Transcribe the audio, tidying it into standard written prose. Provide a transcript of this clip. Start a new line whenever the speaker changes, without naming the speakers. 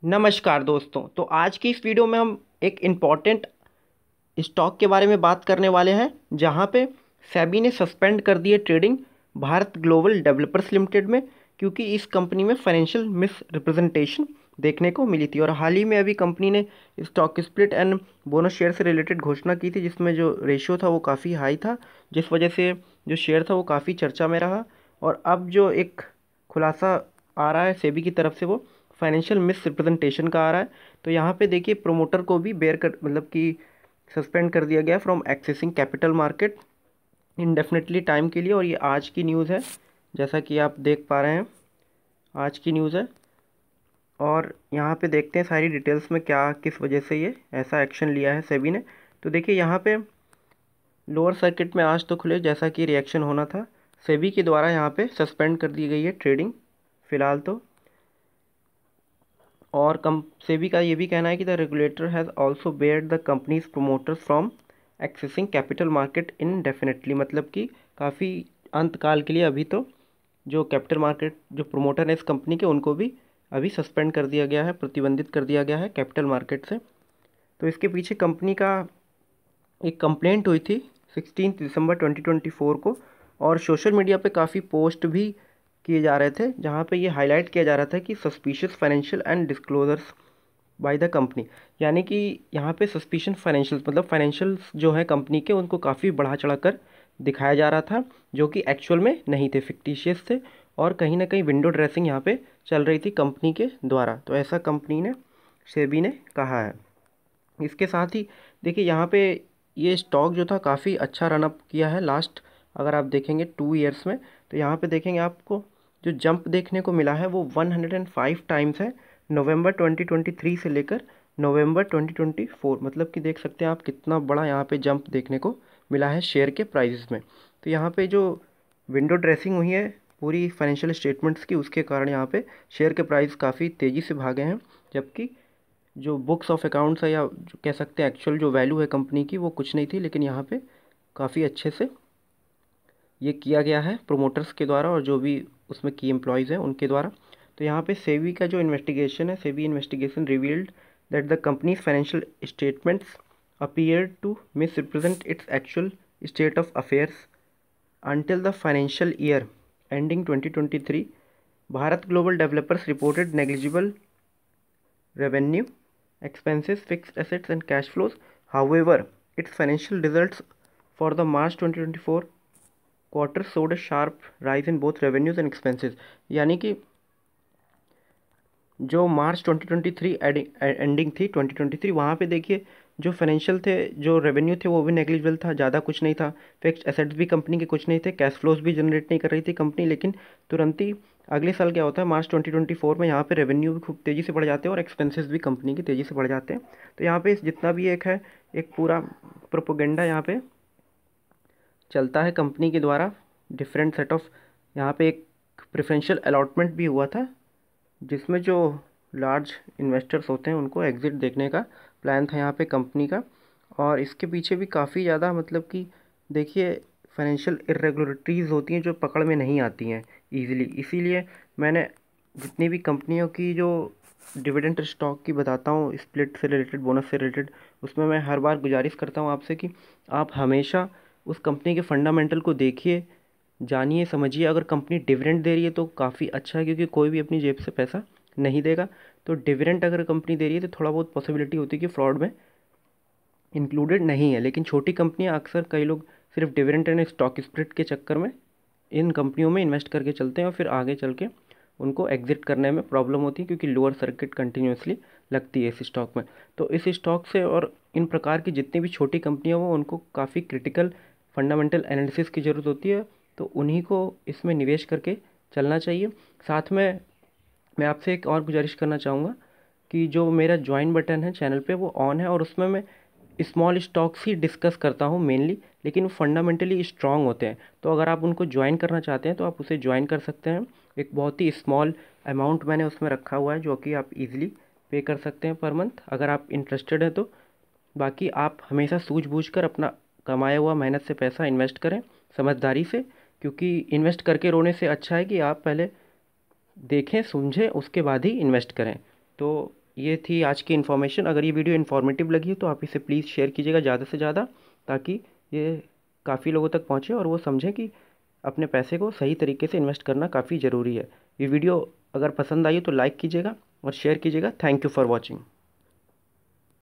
नमस्कार दोस्तों। तो आज की इस वीडियो में हम एक इम्पॉर्टेंट स्टॉक के बारे में बात करने वाले हैं, जहां पे सेबी ने सस्पेंड कर दिए trading Bharat global developers limited में, क्योंकि इस कंपनी में फाइनेंशियल मिस रिप्रेजेंटेशन देखने को मिली थी। और हाल ही में अभी कंपनी ने stock split and bonus share से रिलेटेड घोषणा की थी, जिसमें जो रेशियो था वो काफ़ी हाई था, जिस वजह से जो शेयर था वो काफ़ी चर्चा में रहा। और अब जो एक खुलासा आ रहा है सेबी की तरफ से, वो फाइनेंशियल मिस रिप्रेजेंटेशन का आ रहा है। तो यहाँ पे देखिए, प्रोमोटर को भी बेयर कर मतलब कि सस्पेंड कर दिया गया from accessing capital market indefinitely time के लिए। और ये आज की न्यूज़ है, जैसा कि आप देख पा रहे हैं, आज की न्यूज़ है। और यहाँ पे देखते हैं सारी डिटेल्स में क्या किस वजह से ये ऐसा एक्शन लिया है सेबी ने। तो देखिए, यहाँ पे लोअर सर्किट में आज तो खुले, जैसा कि रिएक्शन होना था, सेबी के द्वारा यहाँ पे सस्पेंड कर दी गई है ट्रेडिंग फ़िलहाल तो। और कम सेबी का ये भी कहना है कि the regulator has also Baird the companies promoters from accessing capital market indefinitely, मतलब कि काफ़ी अंतकाल के लिए अभी तो जो कैपिटल मार्केट जो प्रोमोटर है इस कंपनी के, उनको भी अभी सस्पेंड कर दिया गया है, प्रतिबंधित कर दिया गया है कैपिटल मार्केट से। तो इसके पीछे कंपनी का एक कंप्लेंट हुई थी 16 दिसंबर 2024 को, और सोशल मीडिया पे काफ़ी पोस्ट भी किए जा रहे थे, जहाँ पे ये हाईलाइट किया जा रहा था कि suspicious financial and disclosures by the company. यानी कि यहाँ पे सस्पिशन फाइनेंशियल मतलब फाइनेंशियल्स जो है कंपनी के, उनको काफ़ी बढ़ा चढ़ा कर दिखाया जा रहा था, जो कि एक्चुअल में नहीं थे, फिक्टिशियस थे। और कहीं ना कहीं विंडो ड्रेसिंग यहाँ पे चल रही थी कंपनी के द्वारा। तो ऐसा कंपनी ने सेबी ने कहा है। इसके साथ ही देखिए, यहाँ पे ये स्टॉक जो था काफ़ी अच्छा रनअप किया है लास्ट, अगर आप देखेंगे 2 ईयर्स में। तो यहाँ पे देखेंगे आपको जो जंप देखने को मिला है वो 105 टाइम्स है, नवंबर 2023 से लेकर नवंबर 2024। मतलब कि देख सकते हैं आप कितना बड़ा यहाँ पे जंप देखने को मिला है शेयर के प्राइसेस में। तो यहाँ पे जो विंडो ड्रेसिंग हुई है पूरी फाइनेंशियल स्टेटमेंट्स की, उसके कारण यहाँ पे शेयर के प्राइस काफ़ी तेज़ी से भागे हैं, जबकि जो बुक्स ऑफ अकाउंट्स है, या जो कह सकते हैं एक्चुअल जो वैल्यू है कंपनी की, वो कुछ नहीं थी। लेकिन यहाँ पे काफ़ी अच्छे से ये किया गया है प्रोमोटर्स के द्वारा, और जो भी उसमें की एम्प्लॉयज़ हैं उनके द्वारा। तो यहाँ पे सेबी का जो इन्वेस्टिगेशन है, SEBI investigation revealed that the companies financial statements appear to misrepresent its actual state of affairs until the financial year ending 2023. Bharat Global Developers reported negligible revenue, expenses, fixed assets, and cash flows. However, its financial results for the March 2024 quarter showed a sharp rise in both revenues and expenses. यानी कि जो मार्च 2023 ending थी 2023, वहाँ पे देखिए जो financial थे, जो रेवेन्यू थे, वो भी नेग्लिजिबल था, ज़्यादा कुछ नहीं था। फिक्स्ड एसेट्स भी कंपनी के कुछ नहीं थे, कैश फ्लोज भी जनरेट नहीं कर रही थी कंपनी। लेकिन तुरंत ही अगले साल क्या होता है, मार्च 2024 में यहाँ पे रेवेन्यू भी खूब तेज़ी से बढ़ जाते हैं और एक्सपेंसेस भी कंपनी की तेज़ी से बढ़ जाते हैं। तो यहाँ पे जितना भी एक है, एक पूरा प्रोपोगेंडा यहाँ पे चलता है कंपनी के द्वारा, डिफरेंट सेट ऑफ। यहाँ पे एक प्रेफरेंशियल अलॉटमेंट भी हुआ था, जिसमें जो लार्ज इन्वेस्टर्स होते हैं उनको एग्ज़िट देखने का प्लान था यहाँ पे कंपनी का। और इसके पीछे भी काफ़ी ज़्यादा मतलब कि देखिए, फाइनेंशियल इरेगुलरिटीज़ होती हैं जो पकड़ में नहीं आती हैं ईज़िली। इसीलिए मैंने जितनी भी कंपनियों की जो डिविडेंड स्टॉक की बताता हूँ, स्प्लिट से रिलेटेड, बोनस से रिलेटेड, उसमें मैं हर बार गुजारिश करता हूँ आपसे कि आप हमेशा उस कंपनी के फंडामेंटल को देखिए, जानिए, समझिए। अगर कंपनी डिविडेंड दे रही है तो काफ़ी अच्छा है, क्योंकि कोई भी अपनी जेब से पैसा नहीं देगा। तो डिविडेंड अगर कंपनी दे रही है तो थोड़ा बहुत पॉसिबिलिटी होती है कि फ्रॉड में इंक्लूडेड नहीं है। लेकिन छोटी कंपनियां, अक्सर कई लोग सिर्फ डिविडेंड एंड स्टॉक स्प्लिट के चक्कर में इन कंपनियों में इन्वेस्ट करके चलते हैं, और फिर आगे चल के उनको एग्जिट करने में प्रॉब्लम होती है, क्योंकि लोअर सर्किट कंटिन्यूसली लगती है इस स्टॉक में। तो इस स्टॉक से और इन प्रकार की जितनी भी छोटी कंपनियां हो, उनको काफ़ी क्रिटिकल फंडामेंटल एनालिसिस की ज़रूरत होती है। तो उन्हीं को इसमें निवेश करके चलना चाहिए। साथ में मैं आपसे एक और गुजारिश करना चाहूँगा कि जो मेरा ज्वाइन बटन है चैनल पे, वो ऑन है, और उसमें मैं स्मॉल स्टॉक्स ही डिस्कस करता हूँ मेनली, लेकिन वो फंडामेंटली स्ट्रांग होते हैं। तो अगर आप उनको ज्वाइन करना चाहते हैं तो आप उसे ज्वाइन कर सकते हैं। एक बहुत ही स्मॉल अमाउंट मैंने उसमें रखा हुआ है, जो कि आप इजीली पे कर सकते हैं पर मंथ, अगर आप इंटरेस्टेड हैं तो। बाकी आप हमेशा सूझबूझ कर अपना कमाया हुआ मेहनत से पैसा इन्वेस्ट करें, समझदारी से। क्योंकि इन्वेस्ट करके रोने से अच्छा है कि आप पहले देखें, समझें, उसके बाद ही इन्वेस्ट करें। तो ये थी आज की इन्फॉर्मेशन। अगर ये वीडियो इन्फॉर्मेटिव लगी तो आप इसे प्लीज़ शेयर कीजिएगा ज़्यादा से ज़्यादा, ताकि ये काफ़ी लोगों तक पहुँचे और वो समझें कि अपने पैसे को सही तरीके से इन्वेस्ट करना काफ़ी ज़रूरी है। ये वीडियो अगर पसंद आई तो लाइक कीजिएगा और शेयर कीजिएगा। Thank you for watching.